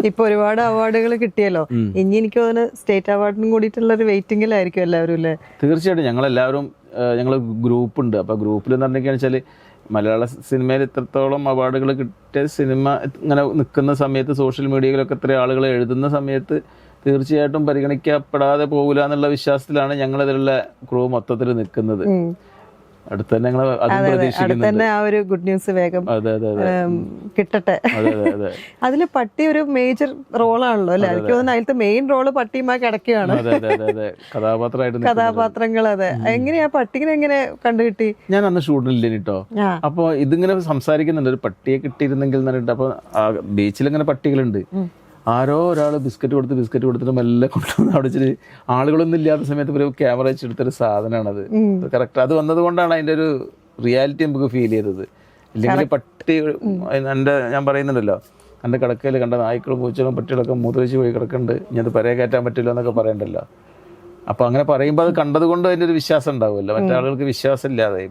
ഇപ്പൊ ഒരുപാട് അവാർഡുകൾ കിട്ടിയല്ലോ. ഇനി എനിക്ക് തോന്നുന്നു സ്റ്റേറ്റ് അവാർഡിനും കൂടിയിട്ടുള്ള ഒരു വെയിറ്റിംഗിലായിരിക്കും എല്ലാവരും അല്ലേ? തീർച്ചയായിട്ടും ഞങ്ങൾ ഗ്രൂപ്പ് ഉണ്ട്. അപ്പോൾ ഗ്രൂപ്പിൽ എന്ന് പറഞ്ഞിരിക്കുകയെന്ന് വെച്ചാൽ മലയാള സിനിമയിൽ ഇത്രത്തോളം അവാർഡുകൾ കിട്ടിയ സിനിമ ഇങ്ങനെ നിൽക്കുന്ന സമയത്ത് സോഷ്യൽ മീഡിയയിലൊക്കെ ഇത്ര ആളുകൾ എഴുതുന്ന സമയത്ത് തീർച്ചയായിട്ടും പരിഗണിക്കപ്പെടാതെ പോകില്ല എന്നുള്ള വിശ്വാസത്തിലാണ് ഞങ്ങളിതിലുള്ള ക്രൂ മൊത്തത്തിൽ നിൽക്കുന്നത്. അടുത്ത് തന്നെ ഞങ്ങൾ അതും പ്രതീക്ഷിക്കുന്നുണ്ട്. ആ ഒരു ഗുഡ് ന്യൂസ് വേഗം കിട്ടട്ടെ. അതില് പട്ടി ഒരു മേജർ റോളാണല്ലോ അല്ലെ? എനിക്ക് തോന്നുന്നു അതിലത്തെ മെയിൻ റോള് പട്ടിയുമായി കിടക്കുകയാണ്. കഥാപാത്രങ്ങൾ. അതെ, എങ്ങനെയാ പട്ടിനെ എങ്ങനെ കണ്ടുകിട്ടി? ഞാൻ അന്ന് ഷൂട്ടിലില്ല കേട്ടോ. അപ്പൊ ഇതിങ്ങനെ സംസാരിക്കുന്നുണ്ട്, ഒരു പട്ടിയെ കിട്ടിയിരുന്നെങ്കിൽ എന്ന് പറഞ്ഞിട്ട്. അപ്പൊ ബീച്ചിൽ ഇങ്ങനെ പട്ടികളുണ്ട്. ആരോ ഒരാൾ ബിസ്ക്കറ്റ് കൊടുത്തിട്ട് മെല്ലെ കൊണ്ടുവന്ന് അവിടെ വെച്ചിട്ട് ആളുകളൊന്നും ഇല്ലാത്ത സമയത്ത് ഒരു ക്യാമറ വെച്ചെടുത്തൊരു സാധനമാണത്. കറക്റ്റ് അത് വന്നത് കൊണ്ടാണ് അതിൻ്റെ ഒരു റിയാലിറ്റി നമുക്ക് ഫീൽ ചെയ്തത്. ഇല്ലെങ്കിൽ പട്ടി ഞാൻ പറയുന്നുണ്ടല്ലോ, എൻ്റെ കിടക്കയിൽ കണ്ട നായ്ക്കളും പൂച്ചകളും പട്ടികളൊക്കെ മൂത്രവെച്ച് പോയി കിടക്കുന്നുണ്ട്, ഇനി അത് പരയെ കയറ്റാൻ പറ്റില്ല എന്നൊക്കെ പറയണ്ടല്ലോ. അപ്പൊ അങ്ങനെ പറയുമ്പോൾ അത് കണ്ടത് കൊണ്ട് അതിൻ്റെ ഒരു വിശ്വാസം ഉണ്ടാവുമല്ലോ, മറ്റാളുകൾക്ക് വിശ്വാസം ഇല്ലാതെ.